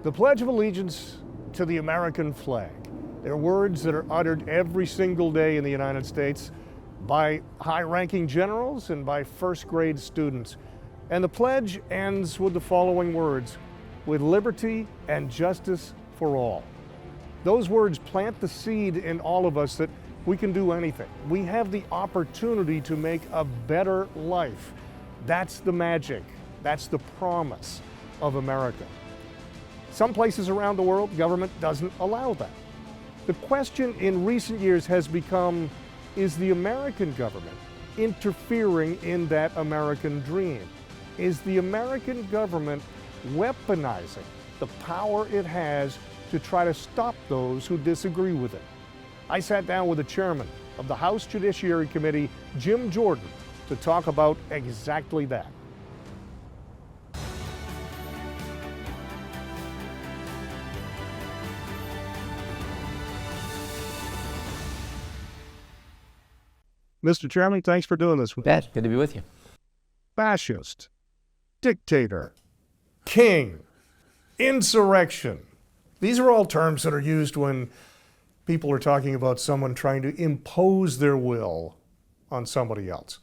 The Pledge of Allegiance to the American flag. They're words that are uttered every single day in the United States by high-ranking generals and by first-grade students. And the pledge ends with the following words, with liberty and justice for all. Those words plant the seed in all of us that we can do anything. We have the opportunity to make a better life. That's the magic. That's the promise of America. Some places around the world, government doesn't allow that. The question in recent years has become, is the American government interfering in that American dream? Is the American government weaponizing the power it has to try to stop those who disagree with it? I sat down with the chairman of the House Judiciary Committee, Jim Jordan, to talk about exactly that. Mr. Chairman, thanks for doing this with us. Good to be with you. Fascist, dictator, king, insurrection. These are all terms that are used when people are talking about someone trying to impose their will on somebody else.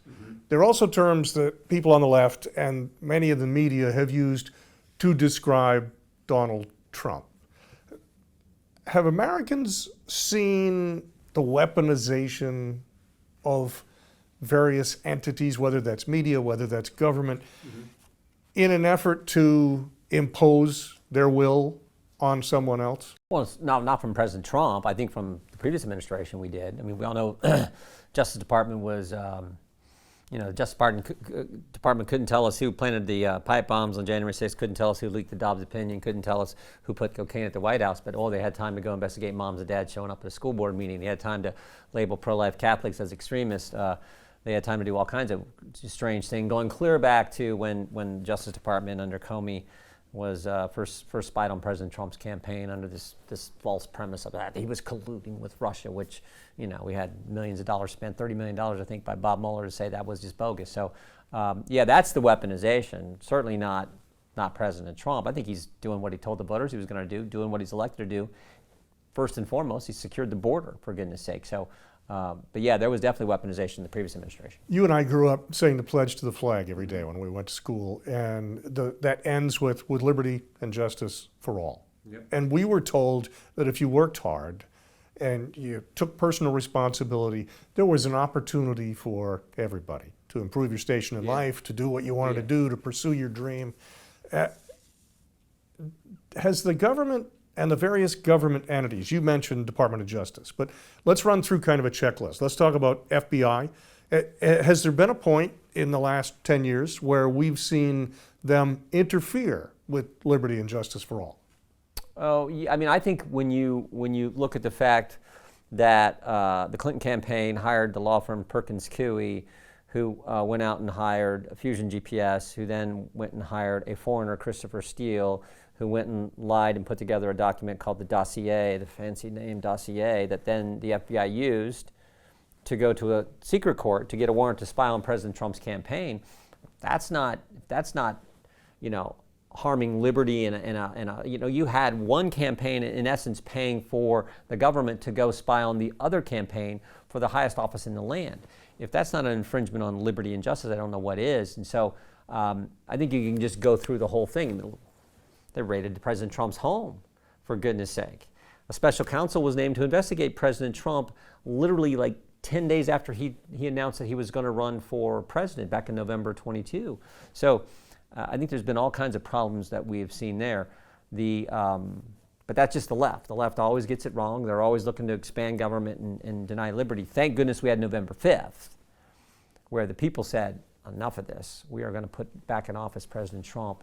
They're also terms that people on the left and many of the media have used to describe Donald Trump. Have Americans seen the weaponization of various entities, whether that's media, whether that's government, in an effort to impose their will on someone else? Well, it's not from President Trump. I think from the previous administration we did. I mean, we all know Justice Department was, the Justice Department couldn't tell us who planted the pipe bombs on January 6th, couldn't tell us who leaked the Dobbs opinion, couldn't tell us who put cocaine at the White House, but they had time to go investigate moms and dads showing up at a school board meeting. They had time to label pro-life Catholics as extremists. They had time to do all kinds of strange things, going clear back to when Justice Department under Comey was first spied on President Trump's campaign under this false premise of that he was colluding with Russia, which, we had millions of dollars spent, $30 million, I think, by Bob Mueller to say that was just bogus. So, that's the weaponization. Certainly not President Trump. I think he's doing what he told the voters he was going to do, doing what he's elected to do. First and foremost, he secured the border, for goodness sake. So, there was definitely weaponization in the previous administration. You and I grew up saying the pledge to the flag every day when we went to school, and that ends with liberty and justice for all. Yep. And we were told that if you worked hard and you took personal responsibility, there was an opportunity for everybody to improve your station in life, to do what you wanted to do, to pursue your dream. Has the government and the various government entities, you mentioned Department of Justice, but let's run through kind of a checklist. Let's talk about FBI. Has there been a point in the last 10 years where we've seen them interfere with liberty and justice for all? Oh, yeah, I mean, I think when you look at the fact that the Clinton campaign hired the law firm Perkins Coie, who went out and hired Fusion GPS, who then went and hired a foreigner, Christopher Steele, who went and lied and put together a document called the dossier, the fancy name dossier, that then the FBI used to go to a secret court to get a warrant to spy on President Trump's campaign. That's not harming liberty you had one campaign in essence paying for the government to go spy on the other campaign for the highest office in the land. If that's not an infringement on liberty and justice, I don't know what is. And so I think you can just go through the whole thing. They raided President Trump's home, for goodness sake. A special counsel was named to investigate President Trump literally like 10 days after he announced that he was going to run for president back in November 22. So I think there's been all kinds of problems that we have seen there. But that's just the left. The left always gets it wrong. They're always looking to expand government and deny liberty. Thank goodness we had November 5th, where the people said, enough of this. We are going to put back in office President Trump,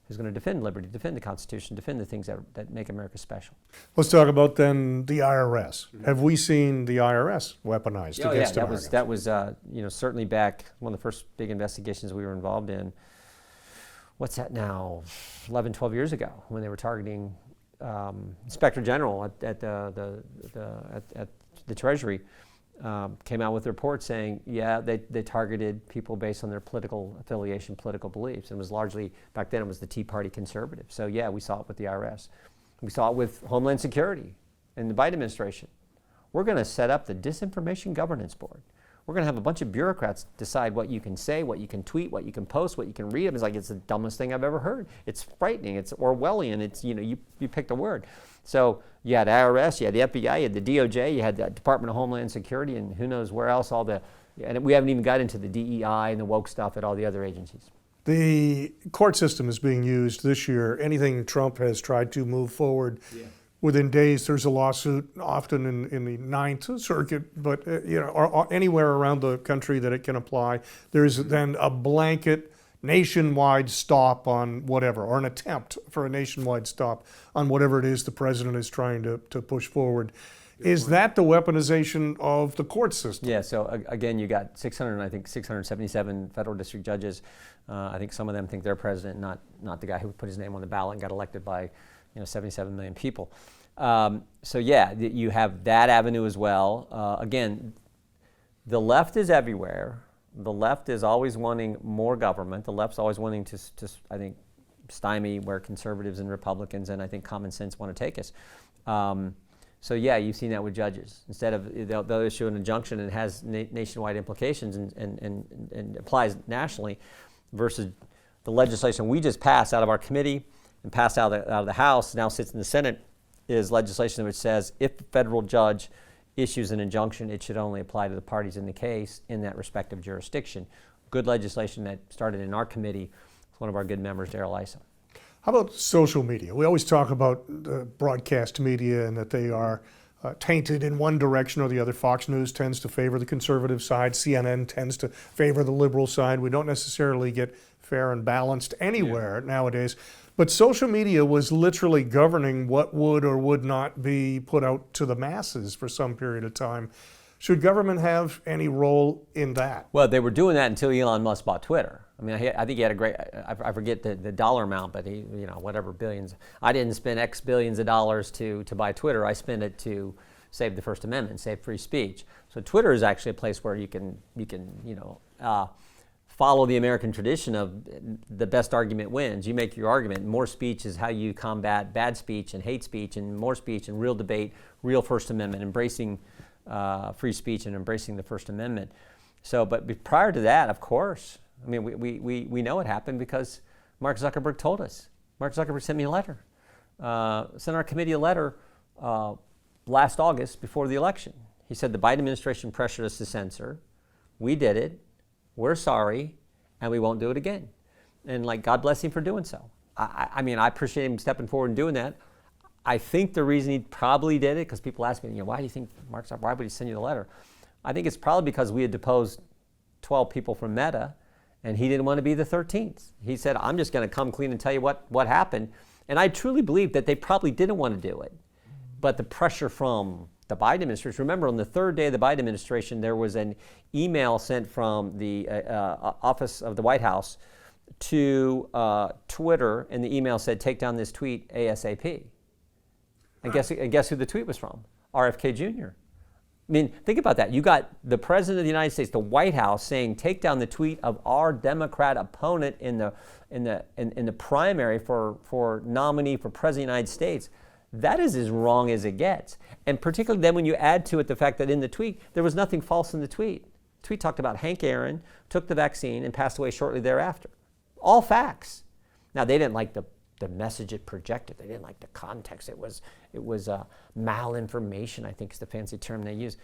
who's going to defend liberty, defend the Constitution, defend the things that make America special. Let's talk about then the IRS. Have we seen the IRS weaponized against Americans? That was certainly back one of the first big investigations we were involved in. What's that now? 11, 12 years ago, when they were targeting Inspector General at the Treasury. came out with a report saying, yeah, they targeted people based on their political affiliation, political beliefs. And it was largely, back then it was the Tea Party conservatives. So yeah, we saw it with the IRS. We saw it with Homeland Security and the Biden administration. We're going to set up the Disinformation Governance Board. We're going to have a bunch of bureaucrats decide what you can say, what you can tweet, what you can post, what you can read. It's like, it's the dumbest thing I've ever heard. It's frightening. It's Orwellian. It's, you picked a word. So you had IRS, you had the FBI, you had the DOJ, you had the Department of Homeland Security, and who knows where else, and we haven't even got into the DEI and the woke stuff at all the other agencies. The court system is being used this year. Anything Trump has tried to move forward, within days there's a lawsuit, often in the Ninth Circuit, but or anywhere around the country that it can apply. There's then a blanket nationwide stop on whatever, or an attempt for a nationwide stop on whatever it is the president is trying to push forward. Is that the weaponization of the court system? Yeah, so again, you got 677 federal district judges. I think some of them think they're president, not the guy who put his name on the ballot and got elected by 77 million people. So yeah, you have that avenue as well. Again, the left is everywhere. The left is always wanting more government. The left's always wanting to I think, stymie where conservatives and Republicans and I think common sense want to take us. So yeah, you've seen that with judges. Instead of, they'll issue an injunction and it has nationwide implications and applies nationally, versus the legislation we just passed out of our committee and passed out of the House, now sits in the Senate, is legislation which says if a federal judge issues an injunction, it should only apply to the parties in the case in that respective jurisdiction. Good legislation that started in our committee with one of our good members, Darrell Issa. How about social media? We always talk about broadcast media and that they are tainted in one direction or the other. Fox News tends to favor the conservative side. CNN tends to favor the liberal side. We don't necessarily get fair and balanced anywhere nowadays. But social media was literally governing what would or would not be put out to the masses for some period of time. Should government have any role in that? Well, they were doing that until Elon Musk bought Twitter. I mean, I think he had a great, I forget the dollar amount, but he, whatever billions. I didn't spend X billions of dollars to buy Twitter. I spent it to save the First Amendment, save free speech. So Twitter is actually a place where you can follow the American tradition of the best argument wins. You make your argument. More speech is how you combat bad speech and hate speech, and more speech and real debate, real First Amendment, embracing free speech and embracing the First Amendment. So, but prior to that, of course, I mean, we know it happened because Mark Zuckerberg told us. Mark Zuckerberg sent me a letter, sent our committee a letter last August before the election. He said the Biden administration pressured us to censor. We did it. We're sorry, and we won't do it again. And God bless him for doing so. I mean, I appreciate him stepping forward and doing that. I think the reason he probably did it, because people ask me, why do you think Mark Zuckerberg, why would he send you the letter? I think it's probably because we had deposed 12 people from Meta, and he didn't want to be the 13th. He said, I'm just going to come clean and tell you what happened. And I truly believe that they probably didn't want to do it. But the pressure from the Biden administration, remember on the third day of the Biden administration, there was an email sent from the office of the White House to Twitter, and the email said, take down this tweet ASAP. And guess who the tweet was from? RFK Jr. I mean, think about that. You got the President of the United States, the White House, saying, take down the tweet of our Democrat opponent in the primary for nominee for President of the United States. That is as wrong as it gets. And particularly then when you add to it the fact that in the tweet, there was nothing false in the tweet. The tweet talked about Hank Aaron, took the vaccine, and passed away shortly thereafter. All facts. Now, they didn't like the message it projected. They didn't like the context. It was malinformation, I think is the fancy term they use.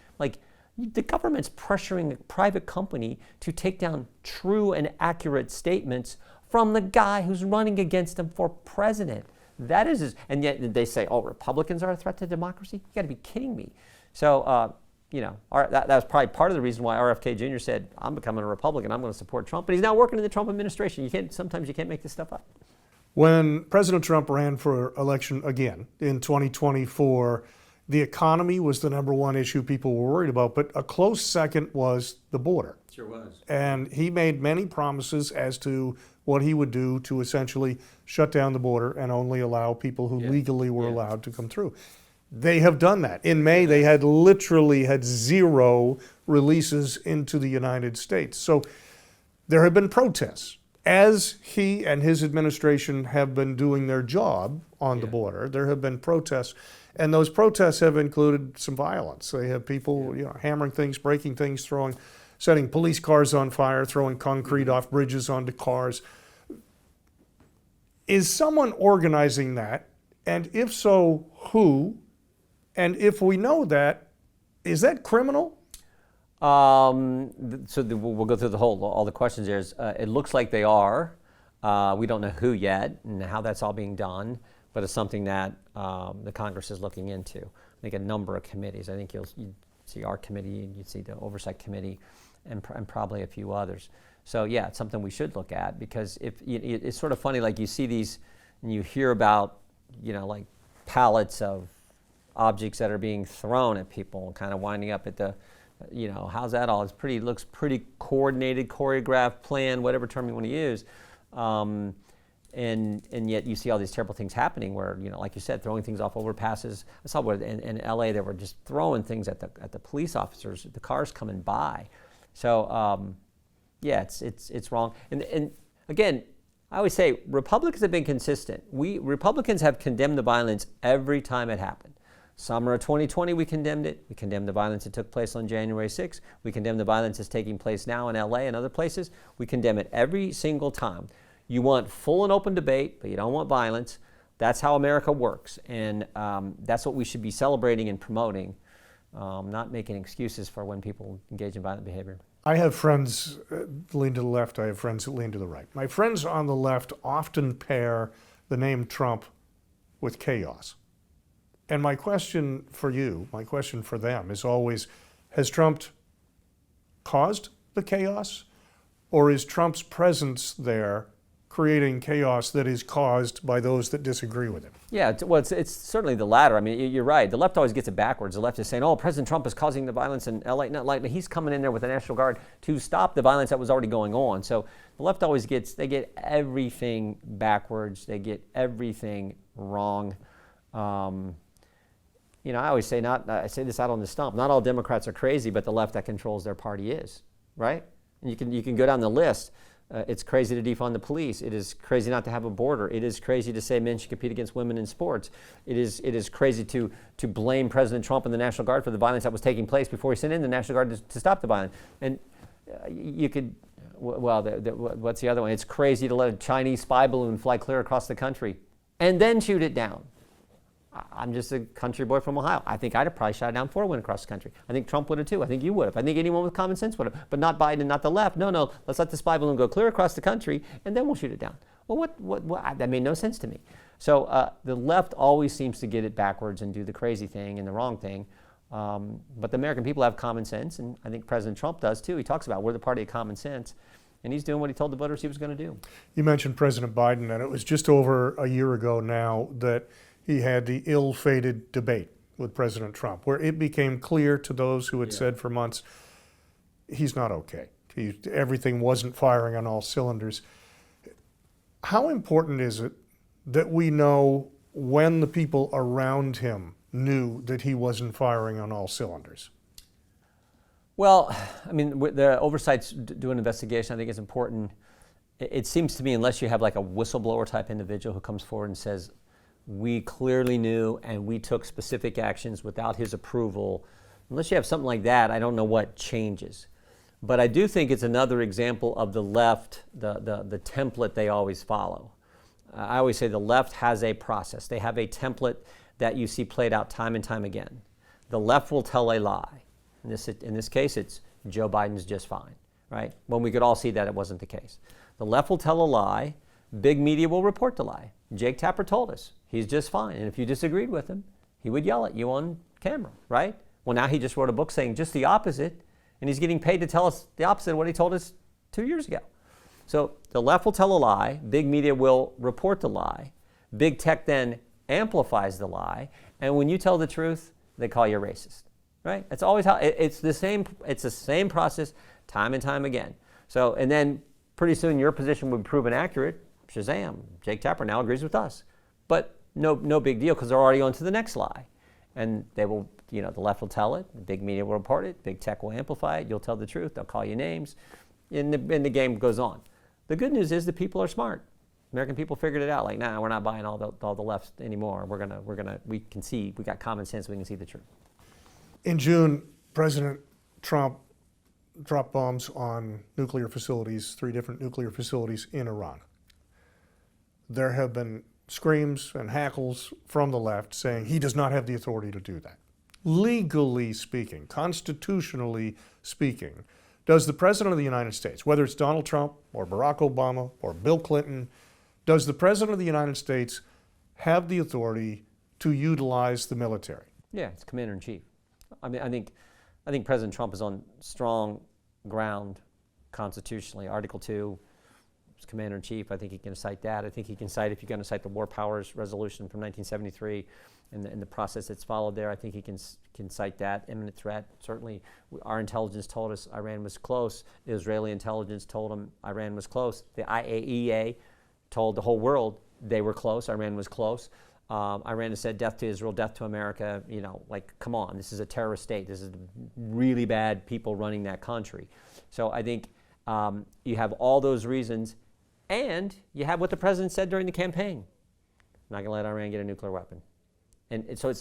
The government's pressuring a private company to take down true and accurate statements from the guy who's running against them for president. That is, and yet they say, oh, Republicans are a threat to democracy? You got to be kidding me. So, that was probably part of the reason why RFK Jr. said, I'm becoming a Republican, I'm going to support Trump. But he's now working in the Trump administration. Sometimes you can't make this stuff up. When President Trump ran for election again in 2024, the economy was the number one issue people were worried about, but a close second was the border. Sure was. And he made many promises as to what he would do to essentially shut down the border and only allow people who legally were allowed to come through. They have done that. In May, they had literally had 0 releases into the United States. So there have been protests. As he and his administration have been doing their job on the border, there have been protests. And those protests have included some violence. They have people, hammering things, breaking things, setting police cars on fire, throwing concrete off bridges onto cars. Is someone organizing that? And if so, who? And if we know that, is that criminal? We'll go through all the questions there. It looks like they are. We don't know who yet and how that's all being done, but it's something that the Congress is looking into. I think a number of committees. I think you'd see our committee, and you'd see the Oversight Committee, and probably a few others. So yeah, it's something we should look at, because it's sort of funny, like you see these and you hear about, like pallets of objects that are being thrown at people and kind of winding up at the, how's that all? Looks pretty coordinated, choreographed, planned, whatever term you want to use. And yet you see all these terrible things happening where, like you said, throwing things off overpasses. I saw where in LA they were just throwing things at the police officers, the cars coming by. So yeah, it's wrong. And again, I always say Republicans have been consistent. Republicans have condemned the violence every time it happened. Summer of 2020, we condemned it. We condemned the violence that took place on January 6th. We condemn the violence that's taking place now in LA and other places. We condemn it every single time. You want full and open debate, but you don't want violence. That's how America works. And that's what we should be celebrating and promoting, not making excuses for when people engage in violent behavior. I have friends that lean to the left. I have friends that lean to the right. My friends on the left often pair the name Trump with chaos. And my question for you, my question for them is always, has Trump caused the chaos? Or is Trump's presence there creating chaos that is caused by those that disagree with him? Yeah, it's certainly the latter. I mean, you're right. The left always gets it backwards. The left is saying, President Trump is causing the violence in LA. No, like, he's coming in there with the National Guard to stop the violence that was already going on. So the left always they get everything backwards. They get everything wrong. I always say, I say this out on the stump, not all Democrats are crazy, but the left that controls their party is, right? And you can go down the list. It's crazy to defund the police. It is crazy not to have a border. It is crazy to say men should compete against women in sports. It is crazy to blame President Trump and the National Guard for the violence that was taking place before he sent in the National Guard to stop the violence. And you could, what's the other one? It's crazy to let a Chinese spy balloon fly clear across the country and then shoot it down. I'm just a country boy from Ohio. I think I'd have probably shot it down before it went across the country. I think Trump would have too. I think you would have. I think anyone with common sense would have. But not Biden and not the left. No, let's let the spy balloon go clear across the country and then we'll shoot it down. Well, what that made no sense to me. So the left always seems to get it backwards and do the crazy thing and the wrong thing. But the American people have common sense, and I think President Trump does too. He talks about we're the party of common sense. And he's doing what he told the voters he was going to do. You mentioned President Biden, and it was just over a year ago now that he had the ill-fated debate with President Trump, where it became clear to those who had said for months, he's not okay. Everything wasn't firing on all cylinders. How important is it that we know when the people around him knew that he wasn't firing on all cylinders? Well, I mean, the oversight's do an investigation. I think it's important. It seems to me, unless you have like a whistleblower type individual who comes forward and says, we clearly knew and we took specific actions without his approval, unless you have something like that, I don't know what changes. But I do think it's another example of the left, the template they always follow. I always say the left has a process. They have a template that you see played out time and time again. The left will tell a lie. In this case, it's Joe Biden's just fine, right? When we could all see that it wasn't the case. The left will tell a lie. Big media will report the lie. Jake Tapper told us he's just fine. And if you disagreed with him, he would yell at you on camera, right? Well, now he just wrote a book saying just the opposite, and he's getting paid to tell us the opposite of what he told us 2 years ago. So the left will tell a lie. Big media will report the lie. Big tech then amplifies the lie. And when you tell the truth, they call you racist. Right? It's always how it's the same process time and time again. So, and then pretty soon your position would be proven accurate. Shazam, Jake Tapper now agrees with us. But no big deal, because they're already on to the next lie. and they will, the left will tell it, the big media will report it, big tech will amplify it, you'll tell the truth, they'll call you names, and the game goes on. The good news is the people are smart. American people figured it out. Like, nah, we're not buying all the left anymore. We can see, we got common sense, we can see the truth. In June, President Trump dropped bombs on nuclear facilities, 3 different nuclear facilities in Iran. There have been screams and hackles from the left saying he does not have the authority to do that. Legally speaking, constitutionally speaking, does the President of the United States, whether it's Donald Trump or Barack Obama or Bill Clinton, does the President of the United States have the authority to utilize the military? Yeah, it's commander-in-chief. I mean, I think President Trump is on strong ground constitutionally. Article 2 is commander-in-chief. I think he can cite that. I think he can cite, if you're going to cite the War Powers Resolution from 1973 and the process that's followed there, I think he can cite that. Imminent threat, certainly. Our intelligence told us Iran was close. Israeli intelligence told him Iran was close. The IAEA told the whole world they were close. Iran was close. Iran has said death to Israel, death to America. Like, come on, this is a terrorist state. This is really bad people running that country. So I think you have all those reasons, and you have what the president said during the campaign. Not going to let Iran get a nuclear weapon. And so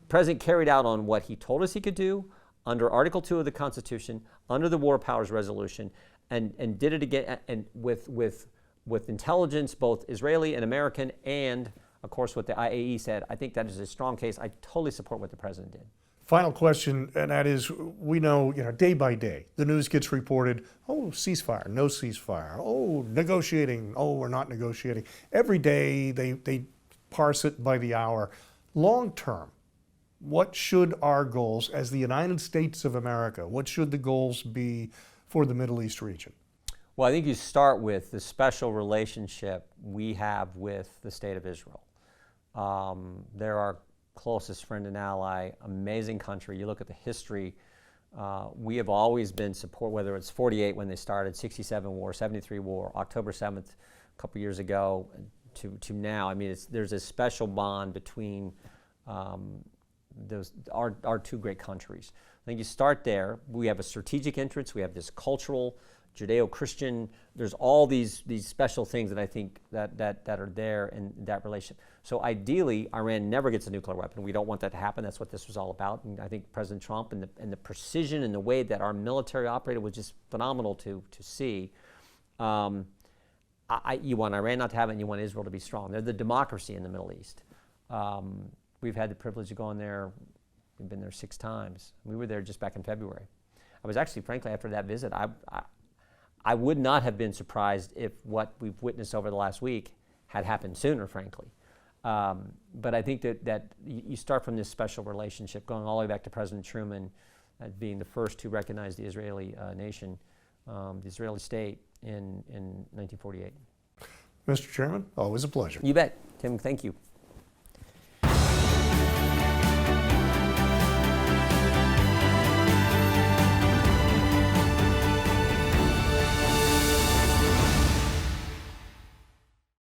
president carried out on what he told us he could do under Article 2 of the Constitution, under the War Powers Resolution, and did it again and with intelligence, both Israeli and American, and of course what the IAEA said. I think that is a strong case. I totally support what the president did. Final question, and that is, we know, day by day, the news gets reported, oh, ceasefire, no ceasefire, oh, negotiating, oh, we're not negotiating. Every day they parse it by the hour. Long term, what should our goals as the United States of America, what should the goals be for the Middle East region? Well, I think you start with the special relationship we have with the State of Israel. They're our closest friend and ally, amazing country. You look at the history, we have always been support, whether it's 48 when they started, 67 war, 73 war, October 7th a couple years ago to now. I mean, there's a special bond between our 2 great countries. I think you start there. We have a strategic interest. We have this cultural, Judeo-Christian. There's all these special things that I think that are there in that relationship. So ideally, Iran never gets a nuclear weapon. We don't want that to happen. That's what this was all about. And I think President Trump and the precision and the way that our military operated was just phenomenal to see. You want Iran not to have it, and you want Israel to be strong. They're the democracy in the Middle East. We've had the privilege of going there. We've been there 6 times. We were there just back in February. I was actually, frankly, after that visit, I would not have been surprised if what we've witnessed over the last week had happened sooner, frankly. But I think that you start from this special relationship, going all the way back to President Truman being the first to recognize the Israeli nation, the Israeli state in 1948. Mr. Chairman, always a pleasure. You bet. Tim, thank you.